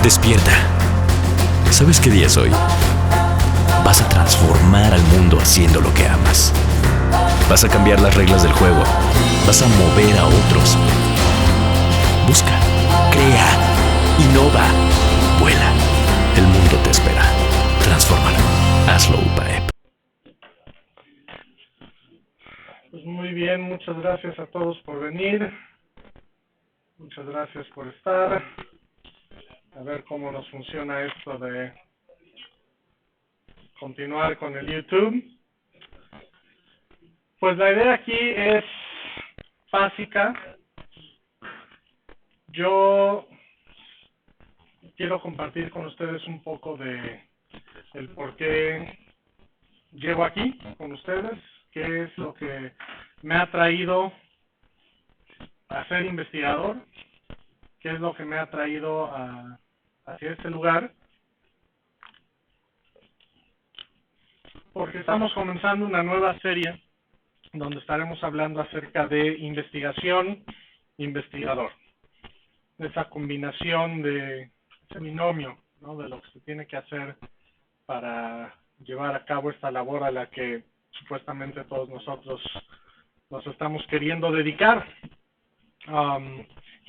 Despierta. ¿Sabes qué día es hoy? Vas a transformar al mundo haciendo lo que amas. Vas a cambiar las reglas del juego. Vas a mover a otros. Busca, crea, innova, vuela. El mundo te espera. Transfórmalo. Hazlo, UPAEP. Pues muy bien, muchas gracias a todos por venir. Muchas gracias por estar. A ver cómo nos funciona esto de continuar con el YouTube. Pues la idea aquí es básica. Yo quiero compartir con ustedes un poco de el por qué llego aquí con ustedes, qué es lo que me ha traído a ser investigador, qué es lo que me ha traído hacia este lugar, porque estamos comenzando una nueva serie donde estaremos hablando acerca de investigación, investigador, esa combinación de ese binomio, ¿no?, de lo que se tiene que hacer para llevar a cabo esta labor a la que supuestamente todos nosotros nos estamos queriendo dedicar.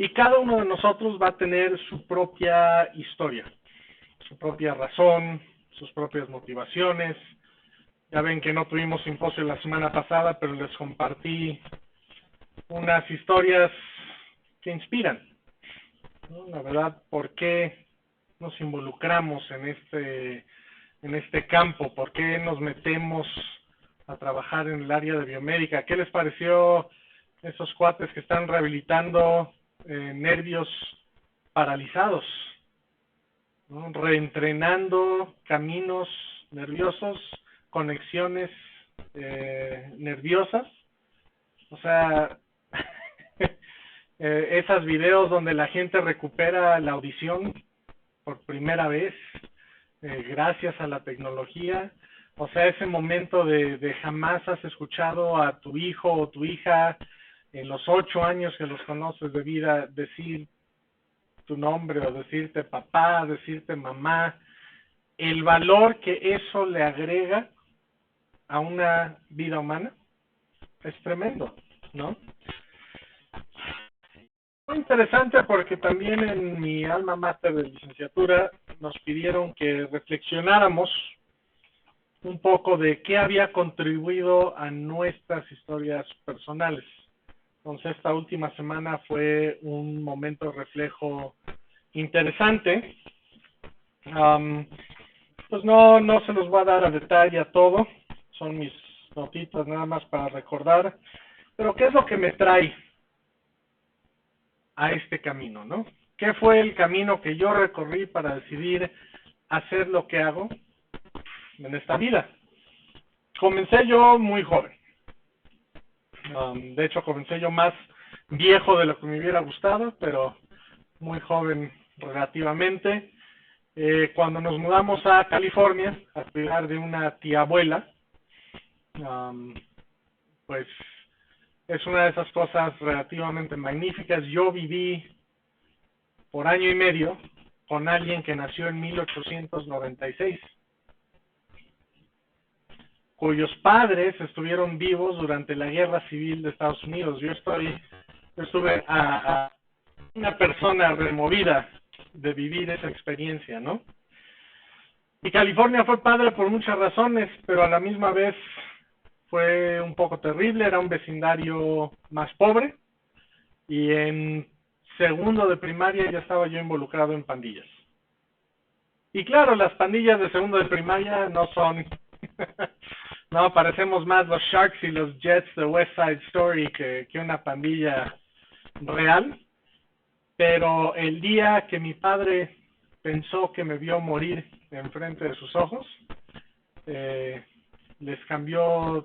Y cada uno de nosotros va a tener su propia historia, su propia razón, sus propias motivaciones. Ya ven que no tuvimos simposio la semana pasada, pero les compartí unas historias que inspiran, ¿no? La verdad, ¿por qué nos involucramos en este campo? ¿Por qué nos metemos a trabajar en el área de biomédica? ¿Qué les pareció esos cuates que están rehabilitando nervios paralizados, ¿no?, reentrenando caminos nerviosos, conexiones nerviosas? O sea, esos videos donde la gente recupera la audición por primera vez gracias a la tecnología. O sea, ese momento de jamás has escuchado a tu hijo o tu hija en los 8 años que los conoces de vida decir tu nombre o decirte papá, decirte mamá. El valor que eso le agrega a una vida humana es tremendo, ¿no? Muy interesante porque también en mi alma mater de licenciatura nos pidieron que reflexionáramos un poco de qué había contribuido a nuestras historias personales. Entonces esta última semana fue un momento reflejo interesante. Pues no se los voy a dar a detalle a todo, son mis notitas nada más para recordar, pero ¿qué es lo que me trae a este camino, no? ¿Qué fue el camino que yo recorrí para decidir hacer lo que hago en esta vida? Comencé yo muy joven. De hecho, comencé yo más viejo de lo que me hubiera gustado, pero muy joven relativamente. Cuando nos mudamos a California a cuidar de una tía abuela, pues es una de esas cosas relativamente magníficas. Yo viví por año y medio con alguien que nació en 1896, cuyos padres estuvieron vivos durante la Guerra Civil de Estados Unidos. Yo estuve a una persona removida de vivir esa experiencia, ¿no? Y California fue padre por muchas razones, pero a la misma vez fue un poco terrible. Era un vecindario más pobre y en segundo de primaria ya estaba yo involucrado en pandillas. Y claro, las pandillas de segundo de primaria no son no, parecemos más los Sharks y los Jets de West Side Story que una pandilla real. Pero el día que mi padre pensó que me vio morir enfrente de sus ojos, les cambió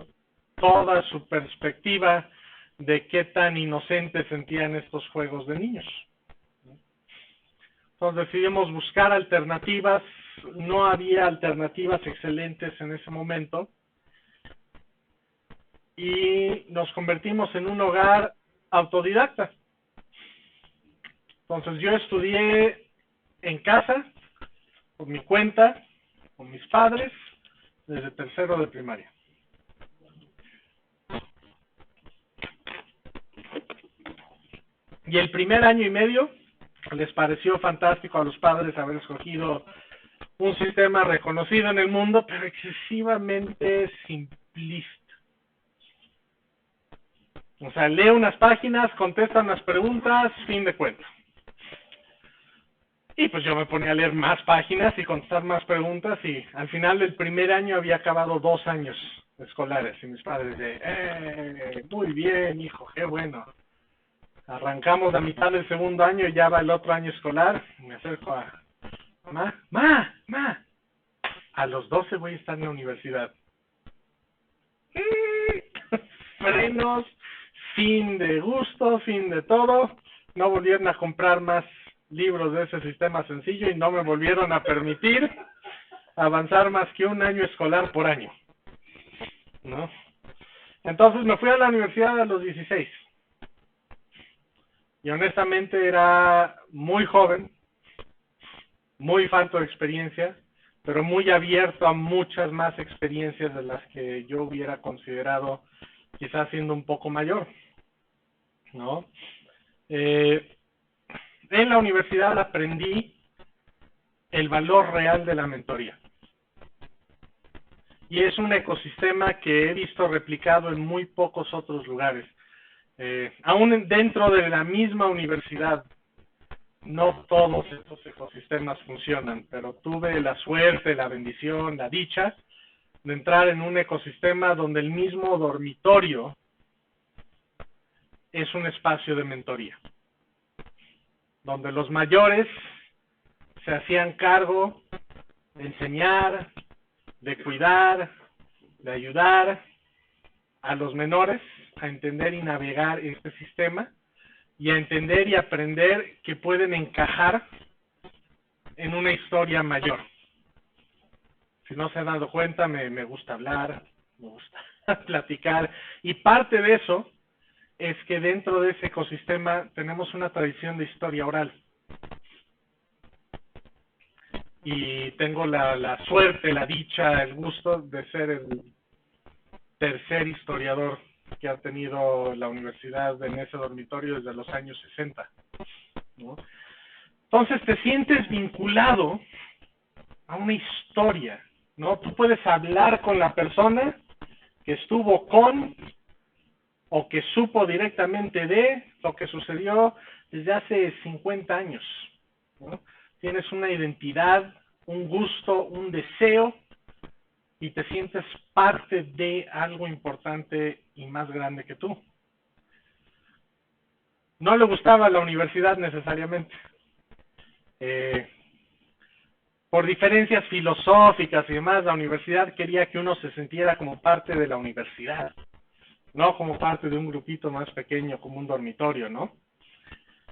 toda su perspectiva de qué tan inocentes sentían estos juegos de niños. Entonces decidimos buscar alternativas. No había alternativas excelentes en ese momento y nos convertimos en un hogar autodidacta. Entonces yo estudié en casa, por mi cuenta, con mis padres, desde tercero de primaria. Y el primer año y medio les pareció fantástico a los padres haber escogido un sistema reconocido en el mundo, pero excesivamente simplista. O sea, lee unas páginas, contesta unas preguntas, fin de cuentas. Y pues yo me ponía a leer más páginas y contestar más preguntas, y al final del primer año había acabado 2 años escolares, y mis padres muy bien, hijo, qué bueno. Arrancamos la mitad del segundo año y ya va el otro año escolar. Me acerco a mamá, a los 12 voy a estar en la universidad. Frenos, fin de gusto, fin de todo. No volvieron a comprar más libros de ese sistema sencillo y no me volvieron a permitir avanzar más que un año escolar por año, ¿no? Entonces me fui a la universidad a los 16. Y honestamente era muy joven, muy falto de experiencia, pero muy abierto a muchas más experiencias de las que yo hubiera considerado quizás siendo un poco mayor, ¿no? En la universidad aprendí el valor real de la mentoría. Y es un ecosistema que he visto replicado en muy pocos otros lugares. Aún dentro de la misma universidad, no todos estos ecosistemas funcionan, pero tuve la suerte, la bendición, la dicha de entrar en un ecosistema donde el mismo dormitorio es un espacio de mentoría, donde los mayores se hacían cargo de enseñar, de cuidar, de ayudar a los menores a entender y navegar este sistema, y a entender y aprender que pueden encajar en una historia mayor. Si no se han dado cuenta, me gusta hablar, me gusta platicar, y parte de eso es que dentro de ese ecosistema tenemos una tradición de historia oral. Y tengo la suerte, la dicha, el gusto de ser el tercer historiador que ha tenido la universidad en ese dormitorio desde los años 60, ¿no? Entonces te sientes vinculado a una historia, ¿no? Tú puedes hablar con la persona que estuvo con o que supo directamente de lo que sucedió desde hace 50 años, ¿no? Tienes una identidad, un gusto, un deseo, y te sientes parte de algo importante y más grande que tú. No le gustaba la universidad necesariamente. Por diferencias filosóficas y demás, la universidad quería que uno se sintiera como parte de la universidad, no como parte de un grupito más pequeño, como un dormitorio, ¿no?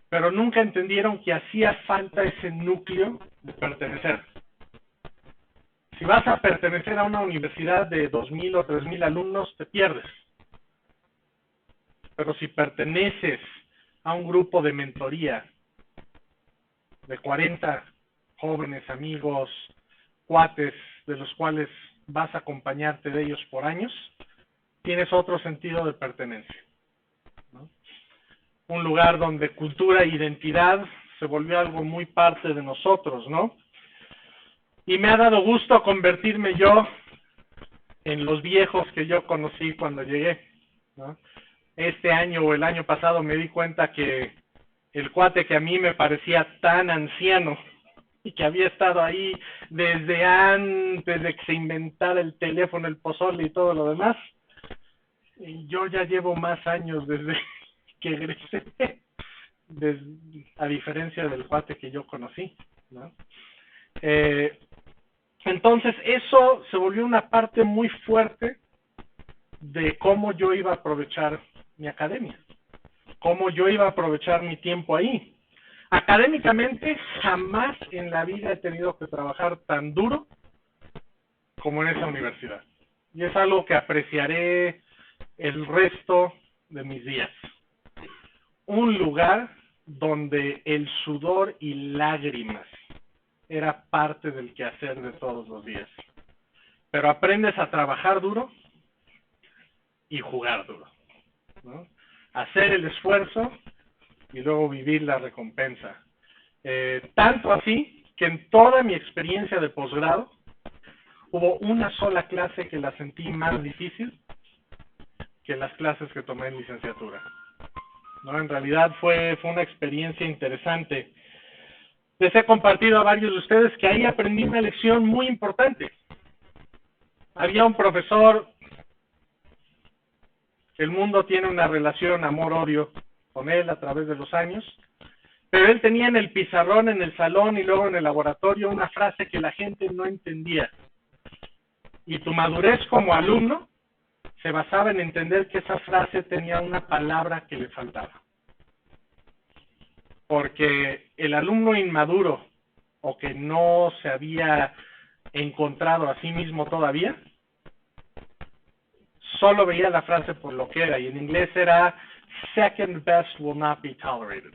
Pero nunca entendieron que hacía falta ese núcleo de pertenecer. Si vas a pertenecer a una universidad de 2,000 o 3,000 alumnos, te pierdes. Pero si perteneces a un grupo de mentoría de 40 jóvenes amigos, cuates, de los cuales vas a acompañarte de ellos por años, tienes otro sentido de pertenencia, ¿no? Un lugar donde cultura e identidad se volvió algo muy parte de nosotros, ¿no? Y me ha dado gusto convertirme yo en los viejos que yo conocí cuando llegué, ¿no? Este año o el año pasado me di cuenta que el cuate que a mí me parecía tan anciano y que había estado ahí desde antes de que se inventara el teléfono, el pozole y todo lo demás, y yo ya llevo más años desde que egresé, a diferencia del cuate que yo conocí, ¿no? Entonces eso se volvió una parte muy fuerte de cómo yo iba a aprovechar mi academia, cómo yo iba a aprovechar mi tiempo ahí. Académicamente jamás en la vida he tenido que trabajar tan duro como en esa universidad, y es algo que apreciaré el resto de mis días. Un lugar donde el sudor y lágrimas era parte del quehacer de todos los días. Pero aprendes a trabajar duro y jugar duro, ¿no? Hacer el esfuerzo y luego vivir la recompensa. Tanto así que en toda mi experiencia de posgrado hubo una sola clase que la sentí más difícil que las clases que tomé en licenciatura, ¿no? En realidad fue una experiencia interesante. Les he compartido a varios de ustedes que ahí aprendí una lección muy importante. Había un profesor, el mundo tiene una relación amor-odio con él a través de los años, pero él tenía en el pizarrón, en el salón y luego en el laboratorio una frase que la gente no entendía. Y tu madurez como alumno se basaba en entender que esa frase tenía una palabra que le faltaba. Porque el alumno inmaduro o que no se había encontrado a sí mismo todavía, solo veía la frase por lo que era, y en inglés era second best will not be tolerated.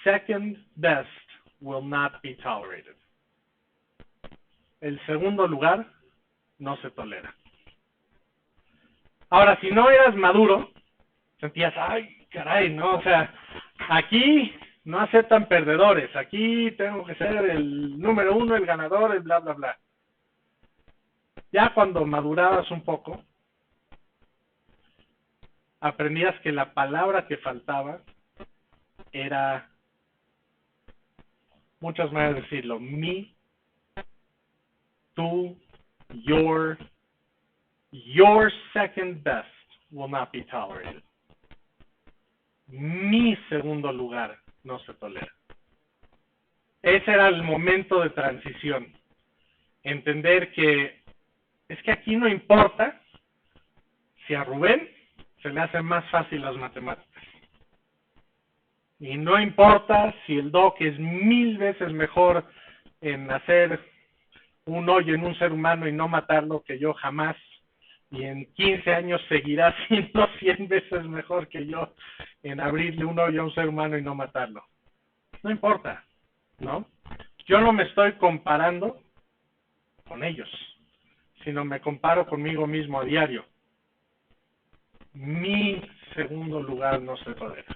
Second best will not be tolerated. El segundo lugar no se tolera. Ahora, si no eras maduro, sentías, ay, caray, no, o sea, aquí no aceptan perdedores, aquí tengo que ser el número uno, el ganador, el bla, bla, bla. Ya cuando madurabas un poco, aprendías que la palabra que faltaba era, muchas maneras de decirlo, me, tú, your second best will not be tolerated. Mi segundo lugar no se tolera. Ese era el momento de transición. Entender que es que aquí no importa si a Rubén se le hace más fácil las matemáticas. Y no importa si el Doc es 1000 veces mejor en hacer un hoyo en un ser humano y no matarlo que yo jamás. Y en 15 años seguirá siendo 100 veces mejor que yo en abrirle un hoyo a un ser humano y no matarlo. No importa, ¿no? Yo no me estoy comparando con ellos, sino me comparo conmigo mismo a diario. Mi segundo lugar no se tolera.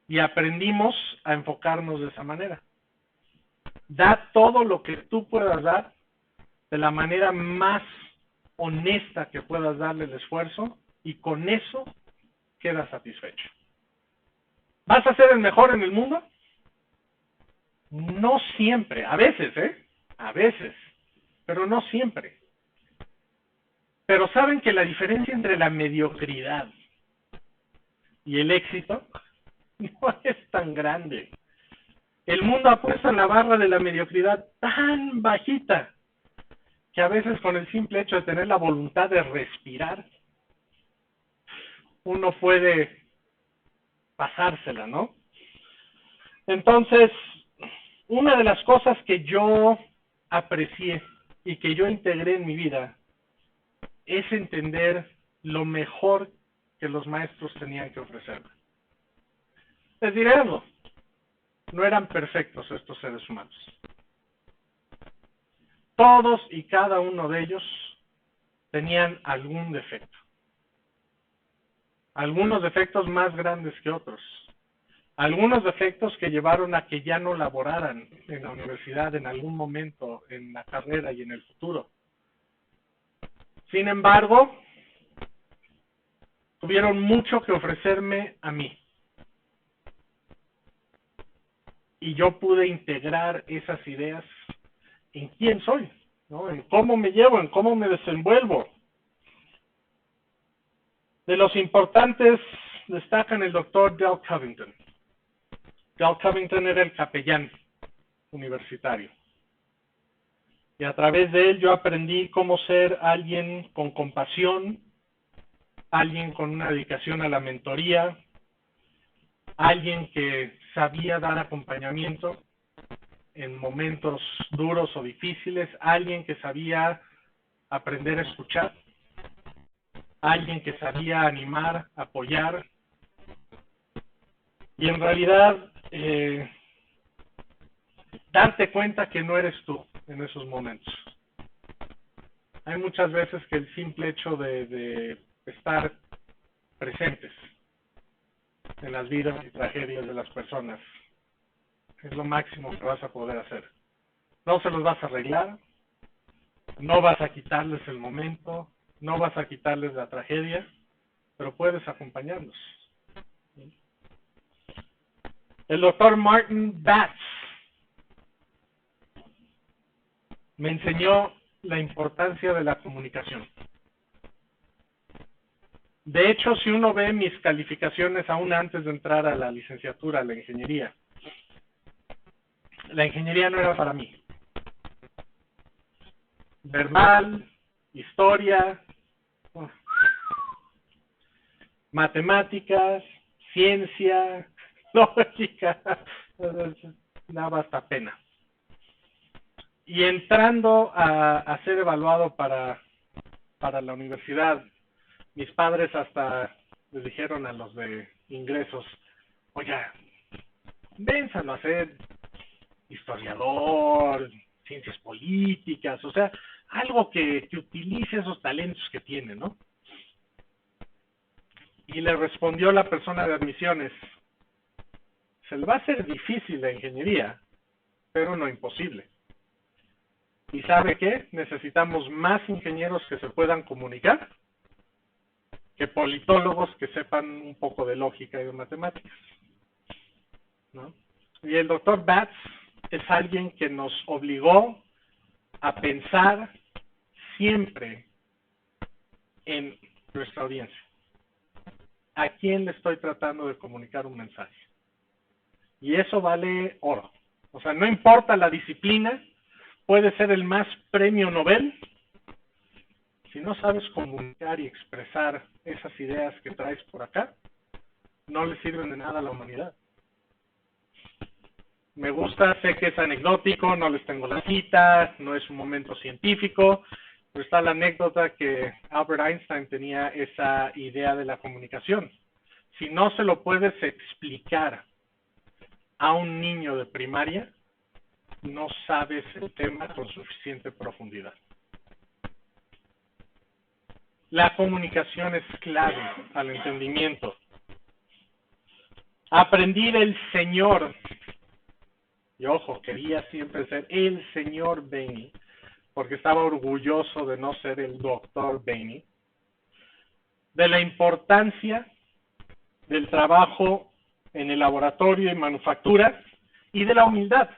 Y aprendimos a enfocarnos de esa manera. Da todo lo que tú puedas dar de la manera más honesta que puedas darle el esfuerzo y con eso quedas satisfecho. ¿Vas a ser el mejor en el mundo? No siempre, a veces, a veces, pero no siempre. Pero saben que la diferencia entre la mediocridad y el éxito no es tan grande. El mundo ha puesto la barra de la mediocridad tan bajita que a veces con el simple hecho de tener la voluntad de respirar, uno puede pasársela, ¿no? Entonces, una de las cosas que yo aprecié y que yo integré en mi vida es entender lo mejor que los maestros tenían que ofrecerme. Les diré algo, no eran perfectos estos seres humanos. Todos y cada uno de ellos tenían algún defecto. Algunos defectos más grandes que otros. Algunos defectos que llevaron a que ya no laboraran en la universidad en algún momento en la carrera y en el futuro. Sin embargo, tuvieron mucho que ofrecerme a mí. Y yo pude integrar esas ideas en quién soy, ¿no? En cómo me llevo, en cómo me desenvuelvo. De los importantes destacan el doctor Dale Covington. Dale Covington era el capellán universitario. Y a través de él yo aprendí cómo ser alguien con compasión, alguien con una dedicación a la mentoría, alguien que sabía dar acompañamiento en momentos duros o difíciles, alguien que sabía aprender a escuchar, alguien que sabía animar, apoyar. Y en realidad darte cuenta que no eres tú en esos momentos. Hay muchas veces que el simple hecho de estar presentes en las vidas y tragedias de las personas es lo máximo que vas a poder hacer. No se los vas a arreglar, no vas a quitarles el momento, no vas a quitarles la tragedia, pero puedes acompañarlos. El doctor Martin Batts me enseñó la importancia de la comunicación. De hecho, si uno ve mis calificaciones aún antes de entrar a la licenciatura, a la ingeniería no era para mí. Verbal, historia, matemáticas, ciencia, lógica, daba hasta pena. Y entrando a ser evaluado para la universidad, mis padres hasta les dijeron a los de ingresos, oiga, vénsalo a ser historiador, ciencias políticas, o sea, algo que utilice esos talentos que tiene, ¿no? Y le respondió la persona de admisiones, se le va a hacer difícil la ingeniería, pero no imposible. ¿Y sabe qué? Necesitamos más ingenieros que se puedan comunicar que politólogos que sepan un poco de lógica y de matemáticas, ¿no? Y el doctor Batts es alguien que nos obligó a pensar siempre en nuestra audiencia. ¿A quién le estoy tratando de comunicar un mensaje? Y eso vale oro. O sea, no importa la disciplina, puede ser el más premio Nobel. Si no sabes comunicar y expresar esas ideas que traes por acá, no le sirven de nada a la humanidad. Me gusta, sé que es anecdótico, no les tengo la cita, no es un momento científico, pero está la anécdota que Albert Einstein tenía esa idea de la comunicación. Si no se lo puedes explicar a un niño de primaria, no sabes el tema con suficiente profundidad. La comunicación es clave al entendimiento. Aprendí del señor, y ojo, quería siempre ser el señor Bainey, porque estaba orgulloso de no ser el doctor Bainey, de la importancia del trabajo en el laboratorio y manufactura y de la humildad.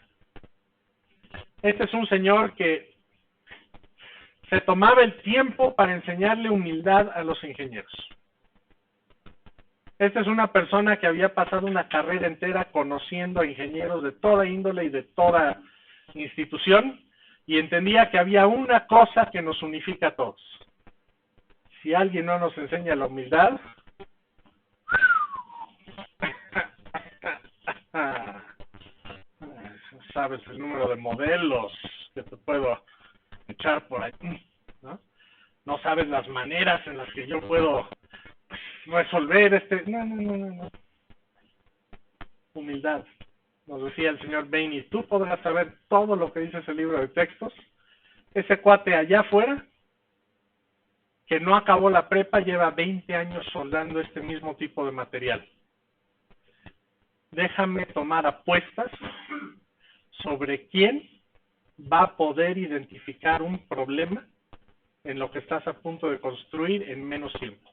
Este es un señor que se tomaba el tiempo para enseñarle humildad a los ingenieros. Esta es una persona que había pasado una carrera entera conociendo a ingenieros de toda índole y de toda institución y entendía que había una cosa que nos unifica a todos. Si alguien no nos enseña la humildad, sabes el número de modelos que te puedo echar por ahí, ¿no? No sabes las maneras en las que yo puedo resolver No. Humildad. Nos decía el señor Bainey, tú podrás saber todo lo que dice ese libro de textos. Ese cuate allá afuera, que no acabó la prepa, lleva 20 años soldando este mismo tipo de material. Déjame tomar apuestas sobre quién va a poder identificar un problema en lo que estás a punto de construir en menos tiempo.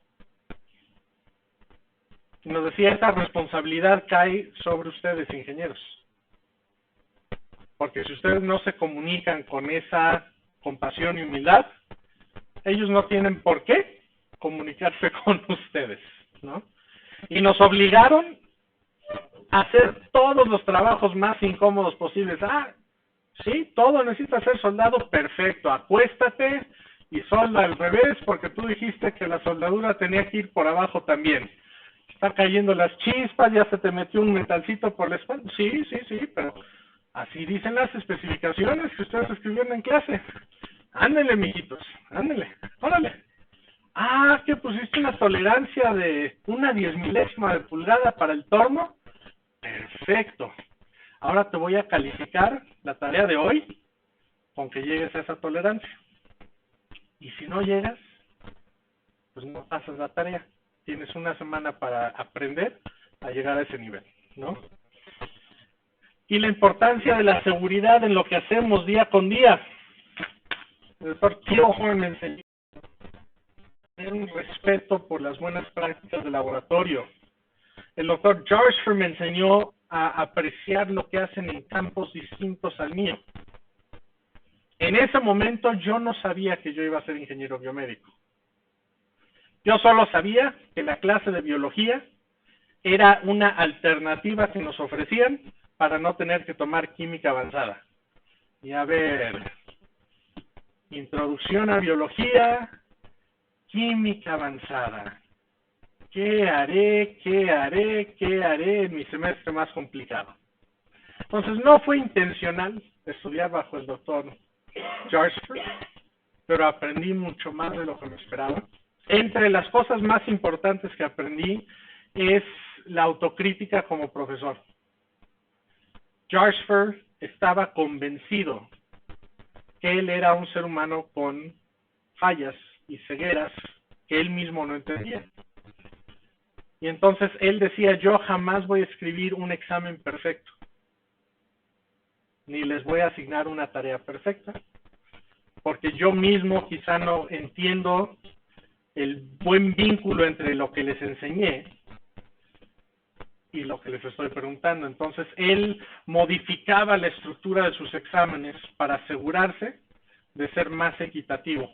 Y nos decía, esa responsabilidad cae sobre ustedes, ingenieros. Porque si ustedes no se comunican con esa compasión y humildad, ellos no tienen por qué comunicarse con ustedes, ¿no? Y nos obligaron a hacer todos los trabajos más incómodos posibles. Sí, todo necesita ser soldado, perfecto. Acuéstate y solda al revés porque tú dijiste que la soldadura tenía que ir por abajo también. Están cayendo las chispas, ya se te metió un metalcito por la espalda. Sí, pero así dicen las especificaciones que ustedes escribieron en clase. Ándele, mijitos, ándele, órale. Que pusiste una tolerancia de 1/10,000 de pulgada para el torno. Perfecto. ahora te voy a calificar la tarea de hoy con que llegues a esa tolerancia. Y si no llegas, pues no pasas la tarea. Tienes una semana para aprender a llegar a ese nivel, ¿no? Y la importancia de la seguridad en lo que hacemos día con día. El doctor Kilhorn me enseñó a tener un respeto por las buenas prácticas de laboratorio. El doctor Jarsfer me enseñó a apreciar lo que hacen en campos distintos al mío. En ese momento yo no sabía que yo iba a ser ingeniero biomédico. Yo solo sabía que la clase de biología era una alternativa que nos ofrecían para no tener que tomar química avanzada. Y a ver, introducción a biología, química avanzada. ¿Qué haré en mi semestre más complicado? Entonces no fue intencional estudiar bajo el doctor Jarsfer, pero aprendí mucho más de lo que me esperaba. Entre las cosas más importantes que aprendí es la autocrítica como profesor. Jarsfer estaba convencido que él era un ser humano con fallas y cegueras que él mismo no entendía. Y entonces él decía, yo jamás voy a escribir un examen perfecto, ni les voy a asignar una tarea perfecta, porque yo mismo quizá no entiendo el buen vínculo entre lo que les enseñé y lo que les estoy preguntando. Entonces él modificaba la estructura de sus exámenes para asegurarse de ser más equitativo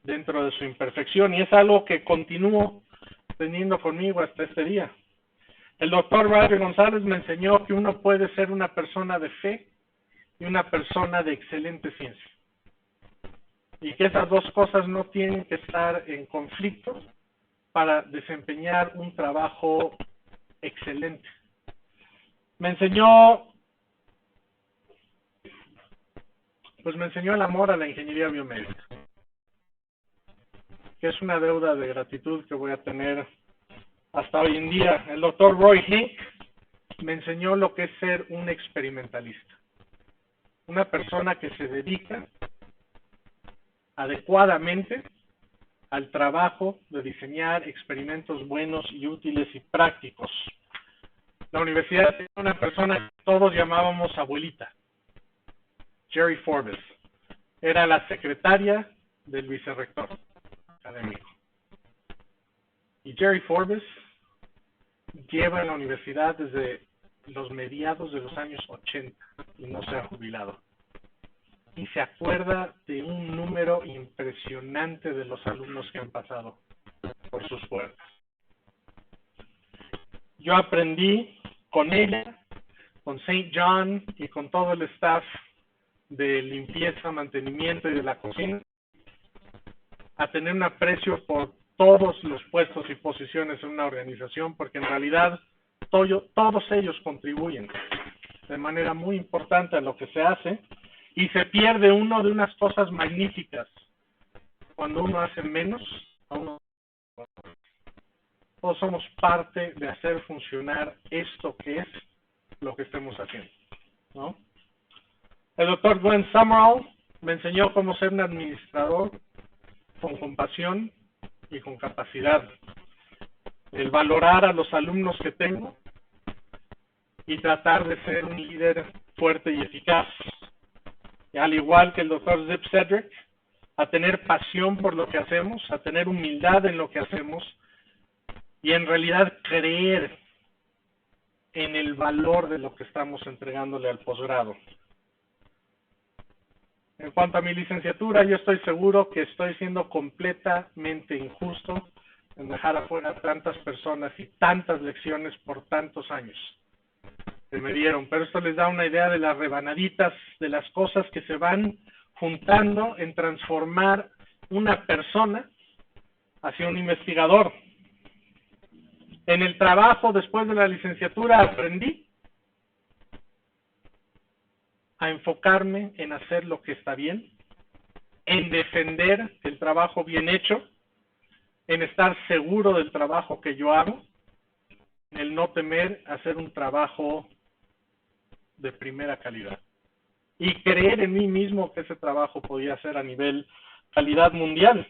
dentro de su imperfección, y es algo que continúo teniendo conmigo hasta este día. El doctor Roger González me enseñó que uno puede ser una persona de fe y una persona de excelente ciencia, y que esas dos cosas no tienen que estar en conflicto para desempeñar un trabajo excelente. Me enseñó el amor a la ingeniería biomédica, que es una deuda de gratitud que voy a tener hasta hoy en día. El doctor Roy Hink me enseñó lo que es ser un experimentalista, una persona que se dedica adecuadamente al trabajo de diseñar experimentos buenos y útiles y prácticos. La universidad tiene una persona que todos llamábamos abuelita, Jerry Forbes. Era la secretaria del vicerrector académico. Y Jerry Forbes lleva en la universidad desde los mediados de los años 80 y no se ha jubilado. Y se acuerda de un número impresionante de los alumnos que han pasado por sus puertas. Yo aprendí con ella, con St. John y con todo el staff de limpieza, mantenimiento y de la cocina, a tener un aprecio por todos los puestos y posiciones en una organización, porque en realidad todos ellos contribuyen de manera muy importante a lo que se hace, y se pierde uno de unas cosas magníficas cuando uno hace menos a uno. Todos somos parte de hacer funcionar esto que es lo que estemos haciendo, ¿no? El doctor Glenn Summerall me enseñó cómo ser un administrador con compasión y con capacidad. El valorar a los alumnos que tengo y tratar de ser un líder fuerte y eficaz. Y al igual que el doctor Zip Cedric, a tener pasión por lo que hacemos, a tener humildad en lo que hacemos y en realidad creer en el valor de lo que estamos entregándole al posgrado. En cuanto a mi licenciatura, yo estoy seguro que estoy siendo completamente injusto en dejar afuera a tantas personas y tantas lecciones por tantos años que me dieron, pero esto les da una idea de las rebanaditas, de las cosas que se van juntando en transformar una persona hacia un investigador. En el trabajo después de la licenciatura aprendí a enfocarme en hacer lo que está bien, en defender el trabajo bien hecho, en estar seguro del trabajo que yo hago, en el no temer hacer un trabajo de primera calidad y creer en mí mismo que ese trabajo podía ser a nivel calidad mundial.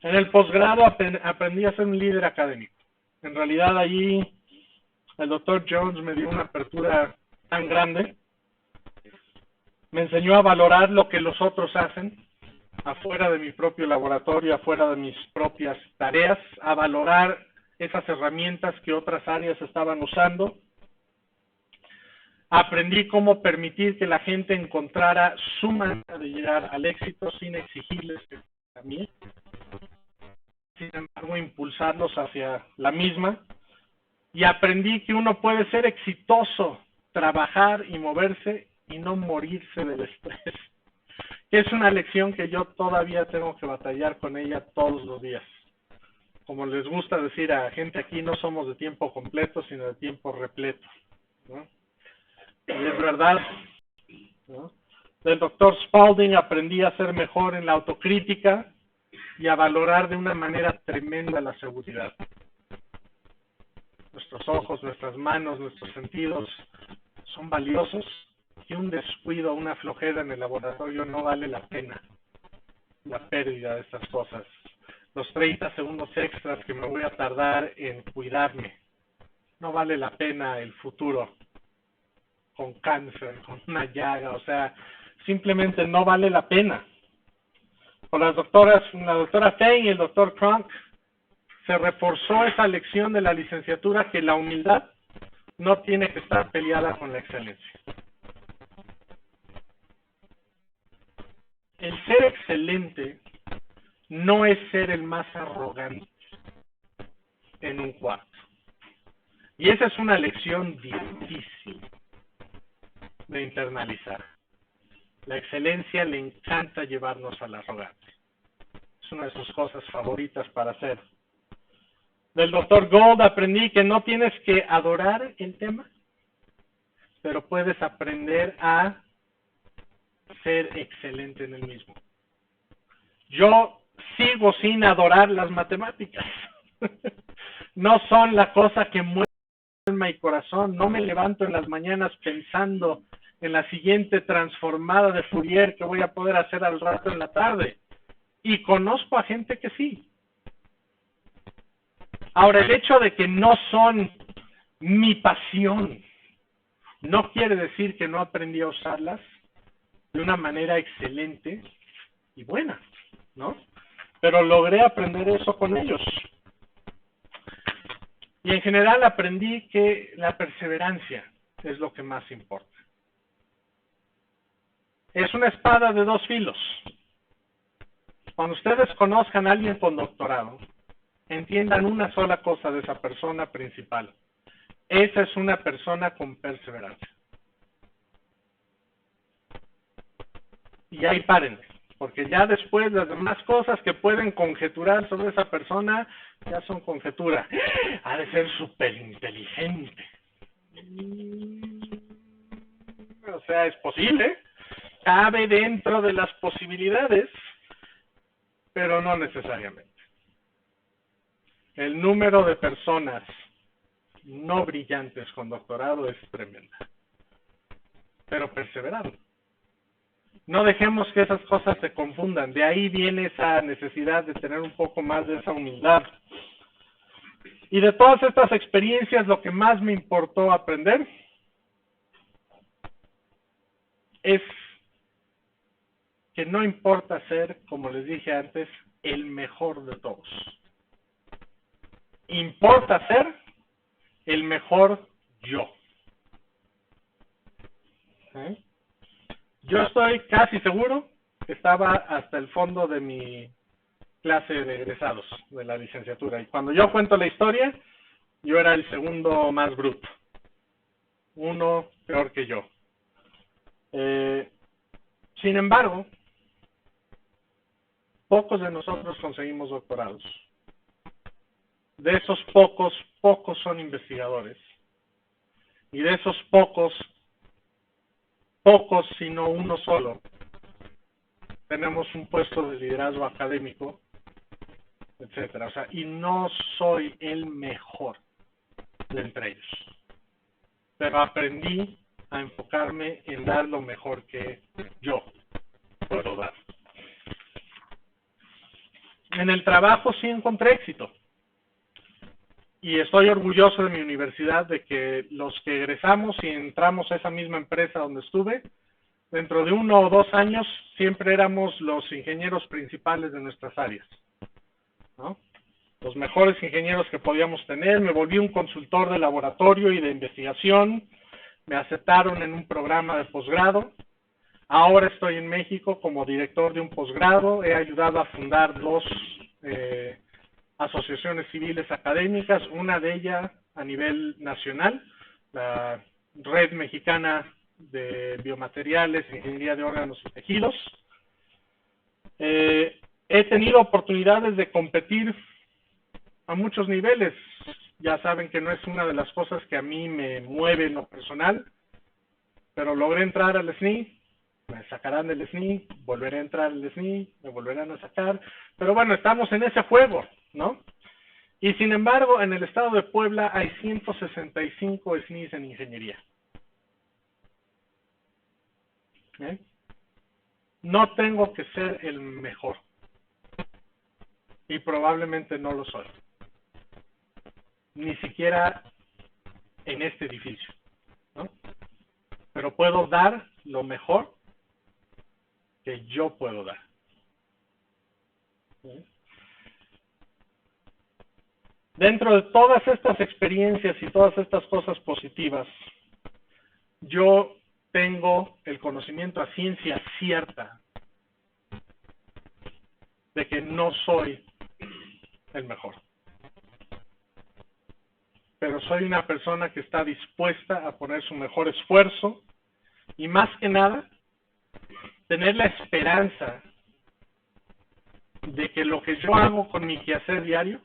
En el posgrado aprendí a ser un líder académico. En realidad allí el doctor Jones me dio una apertura tan grande, me enseñó a valorar lo que los otros hacen, afuera de mi propio laboratorio, afuera de mis propias tareas, a valorar esas herramientas que otras áreas estaban usando. Aprendí cómo permitir que la gente encontrara su manera de llegar al éxito sin exigirles que a mí, sin embargo impulsarlos hacia la misma. Y aprendí que uno puede ser exitoso, trabajar y moverse y no morirse del estrés. Es una lección que yo todavía tengo que batallar con ella todos los días. Como les gusta decir a gente aquí, no somos de tiempo completo, sino de tiempo repleto, ¿no? Y es verdad, ¿no? Del doctor Spalding aprendí a ser mejor en la autocrítica y a valorar de una manera tremenda la seguridad. Nuestros ojos, nuestras manos, nuestros sentidos son valiosos y un descuido, una flojera en el laboratorio no vale la pena la pérdida de estas cosas. Los 30 segundos extras que me voy a tardar en cuidarme, no vale la pena el futuro con cáncer, con una llaga, o sea, simplemente no vale la pena. Con la doctora Feng y el doctor Cronk se reforzó esa lección de la licenciatura que la humildad no tiene que estar peleada con la excelencia. El ser excelente no es ser el más arrogante en un cuarto. Y esa es una lección difícil de internalizar. La excelencia le encanta llevarnos a la arrogancia. Es una de sus cosas favoritas para hacer. Del doctor Gold aprendí que no tienes que adorar el tema, pero puedes aprender a ser excelente en el mismo. Yo sigo sin adorar las matemáticas. No son la cosa que mueve mi corazón. No me levanto en las mañanas pensando en la siguiente transformada de Fourier que voy a poder hacer al rato en la tarde. Y conozco a gente que sí. Ahora, el hecho de que no son mi pasión no quiere decir que no aprendí a usarlas de una manera excelente y buena, ¿no? Pero logré aprender eso con ellos. Y en general aprendí que la perseverancia es lo que más importa. Es una espada de dos filos. Cuando ustedes conozcan a alguien con doctorado, entiendan una sola cosa de esa persona principal. Esa es una persona con perseverancia. Y ahí párenle, porque ya después las demás cosas que pueden conjeturar sobre esa persona ya son conjetura. Ha de ser súper inteligente. O sea, es posible, cabe dentro de las posibilidades, pero no necesariamente. El número de personas no brillantes con doctorado es tremenda, pero perseverando. No dejemos que esas cosas se confundan. De ahí viene esa necesidad de tener un poco más de esa humildad. Y de todas estas experiencias, lo que más me importó aprender es que no importa ser, como les dije antes, el mejor de todos. Importa ser el mejor yo. ¿Eh? Yo estoy casi seguro que estaba hasta el fondo de mi clase de egresados de la licenciatura. Y cuando yo cuento la historia, yo era el segundo más bruto. Uno peor que yo. Sin embargo, pocos de nosotros conseguimos doctorados. De esos pocos, pocos son investigadores. Y de esos pocos, sino uno solo, tenemos un puesto de liderazgo académico, etcétera. O sea, y no soy el mejor de entre ellos. Pero aprendí a enfocarme en dar lo mejor que yo puedo dar. En el trabajo sí encontré éxito. Y estoy orgulloso de mi universidad, de que los que egresamos y entramos a esa misma empresa donde estuve, dentro de 1 o 2 años siempre éramos los ingenieros principales de nuestras áreas, ¿no? Los mejores ingenieros que podíamos tener. Me volví un consultor de laboratorio y de investigación. Me aceptaron en un programa de posgrado. Ahora estoy en México como director de un posgrado. He ayudado a fundar 2 asociaciones civiles académicas, una de ellas a nivel nacional, la Red Mexicana de Biomateriales e Ingeniería de Órganos y Tejidos. He tenido oportunidades de competir a muchos niveles. Ya saben que no es una de las cosas que a mí me mueve en lo personal, pero logré entrar al SNI, me sacarán del SNI, volveré a entrar al SNI, me volverán a sacar, pero bueno, estamos en ese juego, ¿no? Y sin embargo, en el estado de Puebla hay 165 SNIs en ingeniería. ¿Eh? No tengo que ser el mejor. Y probablemente no lo soy. Ni siquiera en este edificio, ¿no? Pero puedo dar lo mejor que yo puedo dar. ¿Sí? Dentro de todas estas experiencias y todas estas cosas positivas, yo tengo el conocimiento a ciencia cierta de que no soy el mejor. Pero soy una persona que está dispuesta a poner su mejor esfuerzo y más que nada, tener la esperanza de que lo que yo hago con mi quehacer diario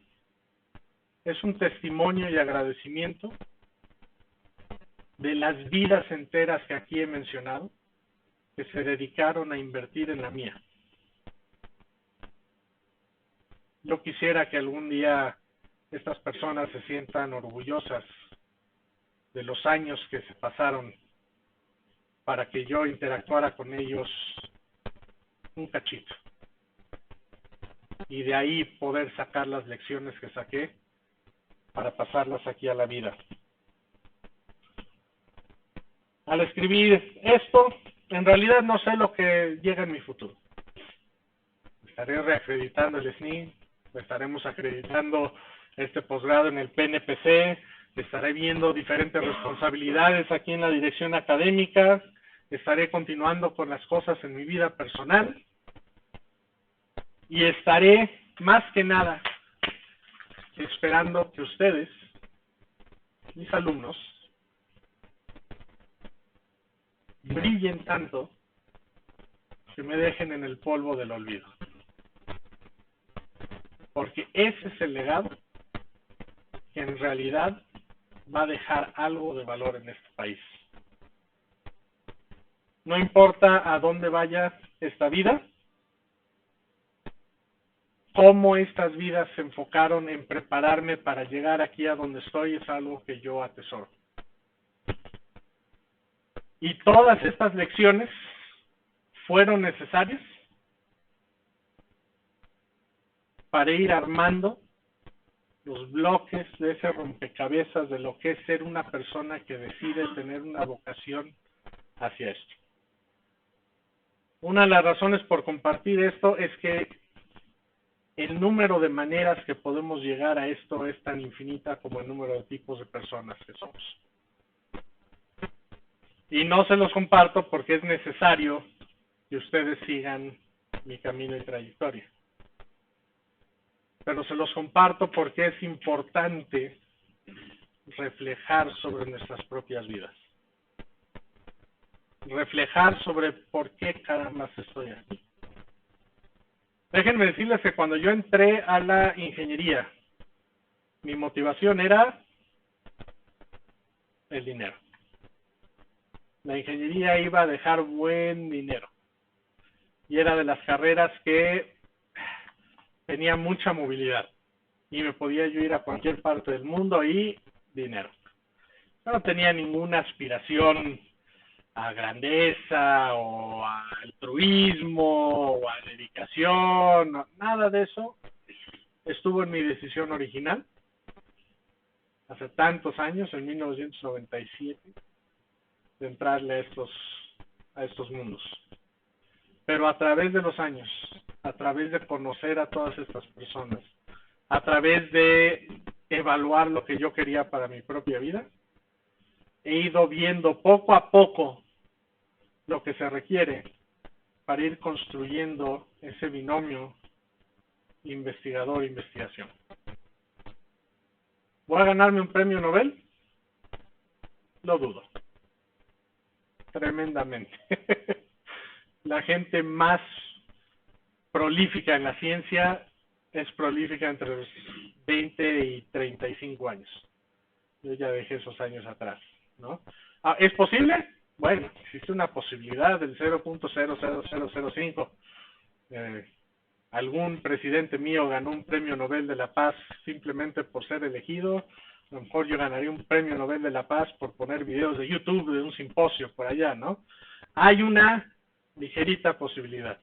es un testimonio y agradecimiento de las vidas enteras que aquí he mencionado, que se dedicaron a invertir en la mía. Yo quisiera que algún día estas personas se sientan orgullosas de los años que se pasaron para que yo interactuara con ellos un cachito. Y de ahí poder sacar las lecciones que saqué para pasarlas aquí a la vida. Al escribir esto, en realidad no sé lo que llega en mi futuro. Estaré reacreditando el SNI, estaremos acreditando este posgrado en el PNPC, estaré viendo diferentes responsabilidades aquí en la dirección académica, estaré continuando con las cosas en mi vida personal y estaré, más que nada, esperando que ustedes, mis alumnos, brillen tanto que me dejen en el polvo del olvido. Porque ese es el legado que en realidad va a dejar algo de valor en este país. No importa a dónde vaya esta vida, cómo estas vidas se enfocaron en prepararme para llegar aquí a donde estoy es algo que yo atesoro. Y todas estas lecciones fueron necesarias para ir armando los bloques de ese rompecabezas de lo que es ser una persona que decide tener una vocación hacia esto. Una de las razones por compartir esto es que el número de maneras que podemos llegar a esto es tan infinita como el número de tipos de personas que somos. Y no se los comparto porque es necesario que ustedes sigan mi camino y trayectoria. Pero se los comparto porque es importante reflejar sobre nuestras propias vidas. Reflejar sobre por qué caramba estoy aquí. Déjenme decirles que cuando yo entré a la ingeniería, mi motivación era el dinero. La ingeniería iba a dejar buen dinero. Y era de las carreras que tenía mucha movilidad. Y me podía yo ir a cualquier parte del mundo y dinero. Yo no tenía ninguna aspiración a grandeza o a altruismo o a dedicación, no, nada de eso estuvo en mi decisión original hace tantos años, en 1997, de entrarle a estos mundos. Pero a través de los años, a través de conocer a todas estas personas, a través de evaluar lo que yo quería para mi propia vida, he ido viendo poco a poco lo que se requiere para ir construyendo ese binomio investigador-investigación. ¿Voy a ganarme un premio Nobel? Lo dudo. Tremendamente. La gente más prolífica en la ciencia es prolífica entre los 20 y 35 años. Yo ya dejé esos años atrás, ¿no? ¿Es posible? Bueno, existe una posibilidad del 0.00005. Algún presidente mío ganó un premio Nobel de la Paz simplemente por ser elegido. A lo mejor yo ganaría un premio Nobel de la Paz por poner videos de YouTube de un simposio por allá, ¿no? Hay una ligerita posibilidad.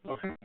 Okay.